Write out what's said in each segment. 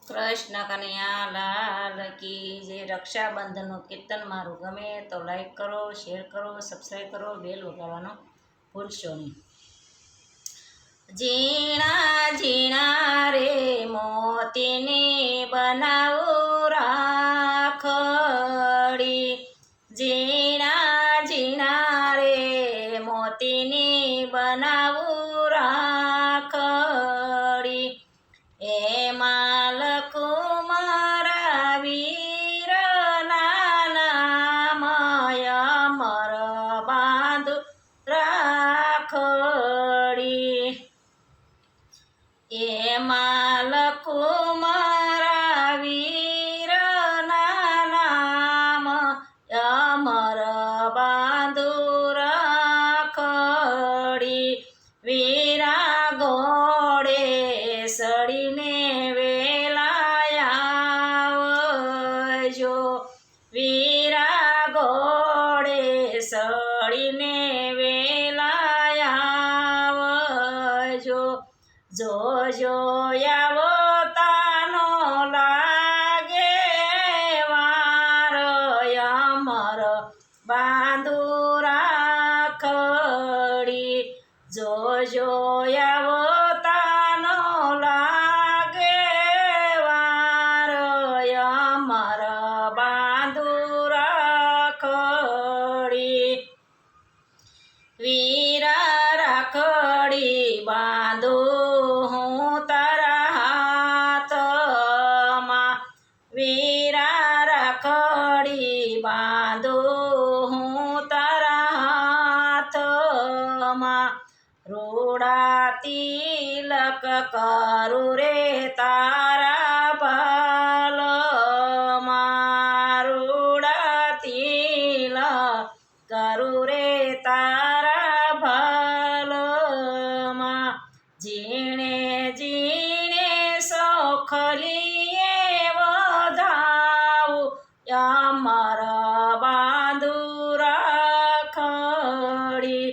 કૃષ્ણ કનૈયા લાલ કી જે રક્ષાબંધનનું કીર્તન મારું ગમે તો લાઈક કરો, શેર કરો, સબસ્ક્રાઈબ કરો, બેલ વગાડવાનો ભૂલશો નહીં. ઝીણા ઝીણા રે મોતીની બનાવું રાખડી, ઝીણા ઝીણા રે મોતીની બનાવું રાખડી, એમાં લખું મારા વીરના નામ અમર બાંધું રાખડી, એમાં લખું મારા વીરના નામ અમર બાંધું રાખડી, વીરા ઘોડે સડીને વીરા ઘોડે સડીને વેલા આવજો, જોજો આવો તાનો લાગે વાર અમર બાંધું રાખડી, જોજો આવો તાનો લાગે વાર અમર બાંધું રાખડી, વીરા રાખડી બાંધું હું તારા હાથમાં, વીરા રાખડી બાંધું હું તારા હાથમાં, રૂડા તિલક કરું રે તારા ભાલમાં, રૂડા તિલક કરું રે તારા ભાલમાં, ઝીણે ઝીણે સોખલીએ વધાવું અમર બાંધું રાખડી,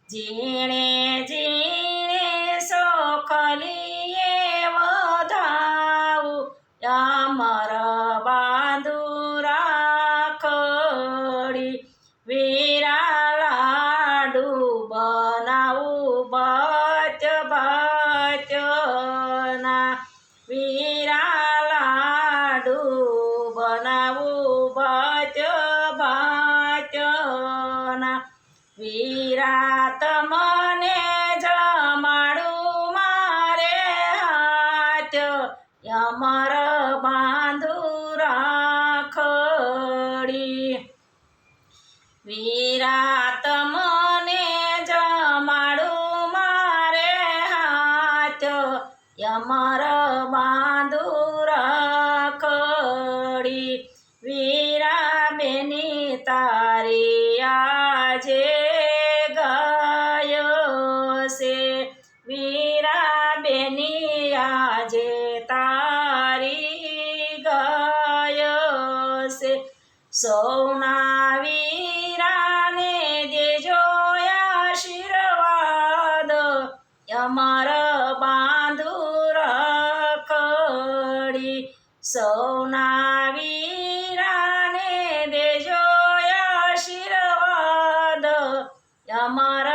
ઝીણે ઝીણે સોખલીએ વધાવું અમર બાંધું રાખડી, વીરા લાડુ બનાવું ભચના, વીરા લાડુ બનાવું ભચના, વીરા તમને જમાડું મારે હાથ અમર બાંધું રાખડી, વીરા તમને જમાડું મારે હાથ અમર બાંધું રાખડી, વીરા બેની તારી આજે ગયો છે, વીરા બેની આજે તારી ગયો છે, સૌના વીરાને દેજો આશીર્વાદ અમર બાંધું રાખડી, સૌના વીરાને દેજો આશીર્વાદ અમર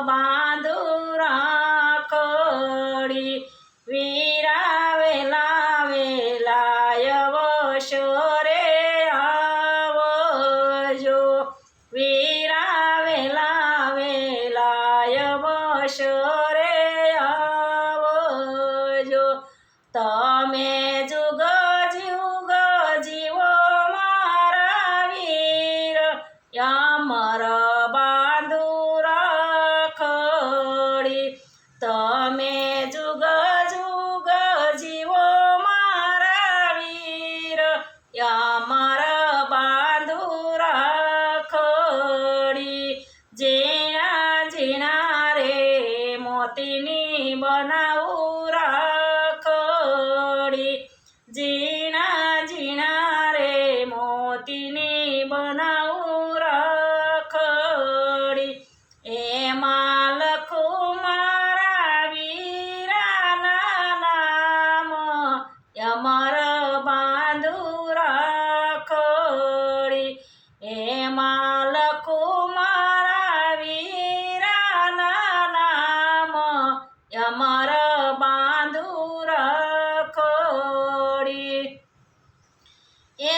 બાંધું રાખડી, વીરા વેલા વેલા આવશો રે આવજો, વીરા વેલા વેલા આવશો રે આવજો, તમે જુગ જુગ જીવો મારા વીર અમર બાંધું રાખડી, તમે જુગ જુગ જીવો મારા વીર અમર બાંધું રાખડી, ઝીણા ઝીણા રે મોતીની બનાવું રાખડી,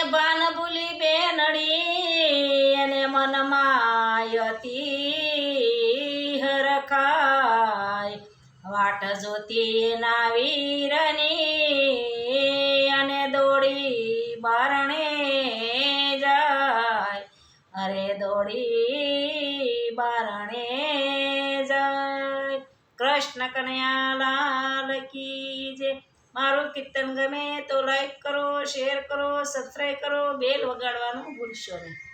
ભાન ભૂલી બેનડી અને મનમાં યતી હરખાય વાટ જોતી ના વીરની અને દોડી બારણે જાય અરે દોડી બારણે જાય કૃષ્ણ કનૈયા લાલ કી જય મારું કીર્તન ગમે તો લાઈક કરો શેર કરો સબસ્ક્રાઈબ કરો બેલ વગાડવાનું ભૂલશો નહીં